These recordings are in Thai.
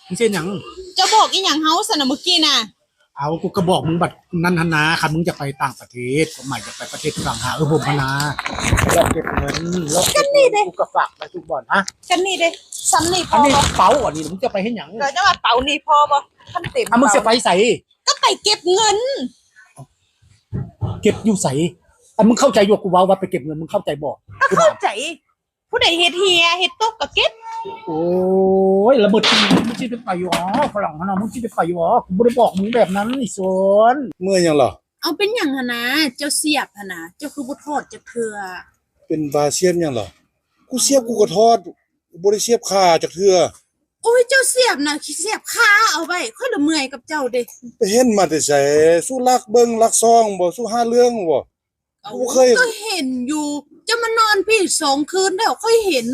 มึงเช่นหยังจะบอกอีหยังเฮาสนะเมื่อกี้น่ะเอากูก็บอกมึงบัดนั้นหันนาคันมึงจะไปต่างประเทศก็หมายจะไปประเทศฝรั่งหาผมพนาแล้วเก็บเงินแล้วกันนี่เด้กูก็ฝากไปทุกบ่อนฮะกันนี่เด้ซ้ำนี่พอันนี้อบ่เป๋าอันนี้มึงจะไปให้หยังก็จะว่าเป๋านี่พอบ่คันเต็มมึงจะไปใส่ก็ไปเก็บเงินเก็บอยู่ใส่มึงเข้าใจอยู่กูว่าไปเก็บเงินมึงเข้าใจบ่ก็เข้าใจผู้ใดเฮ็ดเฮียเฮ็ดตกก็เก็บโอ้ยระเบิดมึงสิไปอยู่อ๋อฝรั่งนะมึงสิไปอยู่อ๋อกูบ่ได้บอกมึงแบบนั้นนี่สนเมื่อยังเหรอเอาเป็นหยังหั่นนะเจ้าเสียบหั่นนะเจ้าคือบ่ทอดจักเทื่อเป็นบาเซียนยังเหรอกูเสียบกูก็ทอดบ่ได้เสียบขาจากเทื่อโอ้ยเจ้าเสียบน่ะเสียบขาเอาไว้ค่อยละเมื่อยกับเจ้าเด้ไปเห็นมาแต่ไสสู้ลักเบิ่งลักซองบ่สู้หาเรื่องบ่กูเคยก็เห็นอยู่เจ้ามานอนพี่2 คืนแล้วค่อยเห็น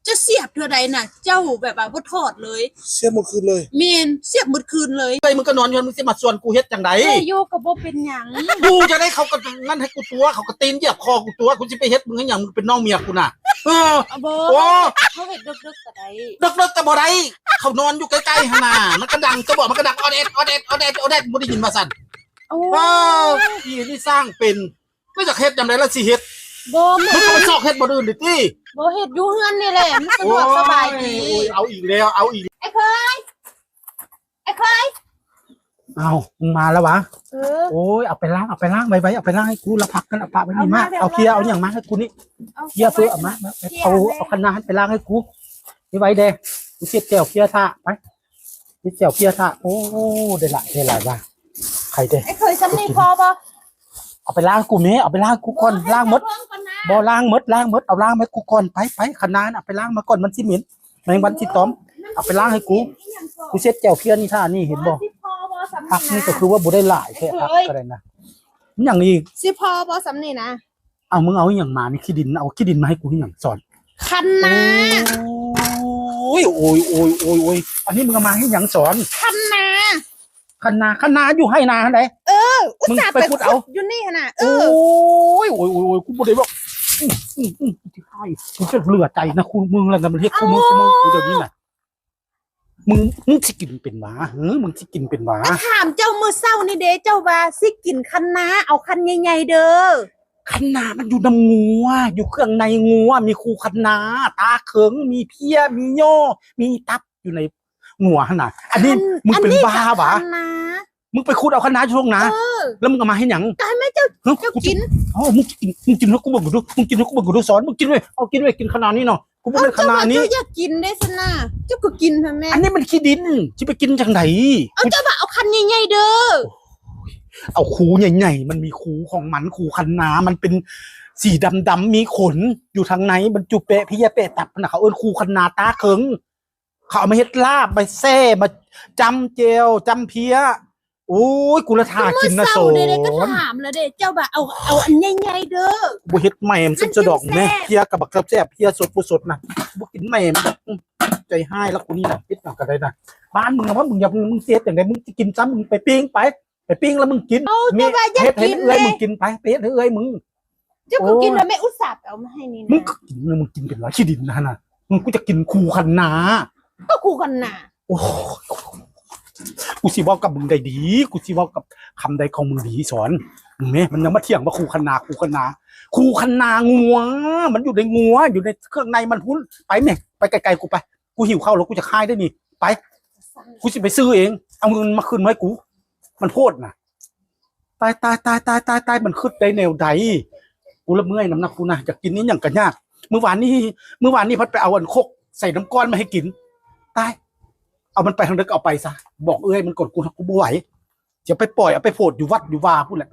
จะเสียบเท่าใดน่ะเจ้าแบบว่าบ่ทอดเลยเสียบเมื่อคืนเลยแม่นเสียบหมดคืนเลยไปมึงก็นอนอยู่มึงสิมาส่วนกูเฮ็ดจังได๋อยู่ก็บ่เป็นหยังกูจะได้เขาก็นั่นให้กูตัวเขาก็ตีนเหยียบคอกูตัวกูสิไปเฮ็ดมึงให้หยังมึงเป็นน้องเมียกูน่ะบ่โอ้เขาเฮ็ดดึกๆก็ได้ดึกๆก็บ่ได้เขานอนอยู่ใกล้ๆหั่นน่ะมันก็ดังจะบอกมันก็ดังออเดดบ่ได้ยินว่าซั่นโอ้พี่นี่สร้างเป็นไม่จักเฮ็ดจังได๋ล่ะสิเฮ็ดบ่มึงก็ไปซอกเฮ็ดบ่อื่นดิติบ่เฮ็ดอยู่เฮือนนี่แหละมันสะดวกสบายดีเอาอีกแล้วไอ้เคยเอามึงมาแล้ววะโอ้ยเอาไปล้างไว้เอาไปล้างให้กูละพักกันเอาปะไว้นี่มาเอาเคลียร์เอาอย่างมาให้กูนี่เคลียร์เพื่อเอามาเอาคันนาไปล้างให้กูนี่ไว้เด้กูเสียบแก้วเคลียร์ท่าไปนี่แก้วเคลียร์ท่าโอ้ได้หลายว่ะใครเด้ไอ้เคยซ้ำนี่พอบ่เอาไปล้างกูแม่เอาไปล้างกูก่อนล้างหมดบ่ล้างหมดเอาล้างให้กูก่อนไปคันนาเอาไปล้างมาก่อนมันสิเหม็นแมงวันสิตอมเอาไปล้างให้กูเสียบแก้วเคลียร์นี่ท่านี่เห็นบ่พักนี่ก็คือว่าบ่ได้หลายแค่พักก็ได้นะอย่างนี้สิพอบ่ซ้ำนี่นะเอามึงเอาอย่างมานี่ขี้ดินเอาขี้ดินมาให้กูที่อย่างสอนคันนาโอ้ยอันนี้มึงเอามาให้อย่างสอนคันนาอยู่ให้นาไหนอุตส่าห์ไปขุดเอาอยู่นี่น่ะโอ้ยกูบ่ได้บอกที่ให้กูจะเหลือใจนะคุณมึงแล้วกันมันเรียกกูมึงเดี๋ยวนี้น่ะมึงสิกินเป็นหมามึงสิกินเป็นหมาถามเจ้ามื้อเช้านี่เด้เจ้าว่าสิกินคันนาเอาคันใหญ่ๆเด้อคันนามันอยู่น้ำงัวอยู่เครื่องในงัวมีคูคันนาตาเขิงมีเพี้ยมีย่อมีตับอยู่ในงัวขนาดอันนี้มึงเป็นบ้าวะมึงไปขุดเอาคันนาช่วงนะแล้วมึงเอามาให้หยังตายไหมเจ้ากินอ๋อมึงกินแล้วกูบอกกูดูมึงกินแล้วกูบอกกูดูสอนมึงกินเว้ยเอากินเว้ยกินขนาดนี้เนาะกูบอกเลยขนาดนี้เจ้าอยากกินได้ซะนะเจ้าก็กินเถอะแม่อันนี้มันขี้ดินจะไปกินจังไหนเจ้าบ่เอาคันใหญ่ๆเด้อเอาคูใหญ่ๆมันมีคูของมันคูคันนามันเป็นสีดำมีขนอยู่ทางในมันจุเปะพี่เปะตับนะเขาคูคันนาตาเขิงเขาเอามาเฮ็ดลาบไปแซ่มาจำเจลจำเพี้ยโอ้ยกูละทากินนะโซนก็ถามแล้วเด้เจ้าบ่เอาอันใหญ่ๆเด้อบ่เฮ็ดแม่มสุดสะดอกแม่เพี้ยกับบักแซ่บเพี้ยสดนะบ่กินแม่มใจให้แล้วกูนี่น่ะคิดหนักก็ได้นะบ้านมึงว่ามึงอย่ามึงเสียจังได๋มึงสิกินซ้ำมึงไปปิ้งแล้วมึงกินมีเฮ็ดให้เอ้ยมึงกินไปเฮ็ดให้เอ้ยมึงเจ้าก็กินแล้วแม่อุตส่าห์เอามาให้นี่นะมึงกินมึงกินเป็นหลายขี้ดินนะมึงกูจะกินคูคันนาก็คูคันนาโอ้กูสิเว้ากับมึงได้ดีกูสิเว้ากับคำใดของมึงดีสอนมึงแม่มันยังมาเถียงว่าคูคันนางัวมันอยู่ในงัวอยู่ในเครื่องในมันหุ้นไปแม่ไปไกลๆกูไปกูหิวข้าวแล้วกูจะคายได้นี่ไปกูสิไปซื้อเองเอาเงินมาคืนมาให้กูมันโพดน่ะตายมันขึ้นได้แนวใดกูละเมื่อยน้ำหนักกูนะอยากกินนี้อย่างกันยากเมื่อวานนี้พัดไปเอาอันโคกใส่น้ำก้อนมาให้กินตายเอามันไปทางเด็กเอาไปซะบอกเอ้ยมันกดกูบ่ไหวจะไปปล่อยเอาไปโพดอยู่วัดอยู่วาพูดแหละ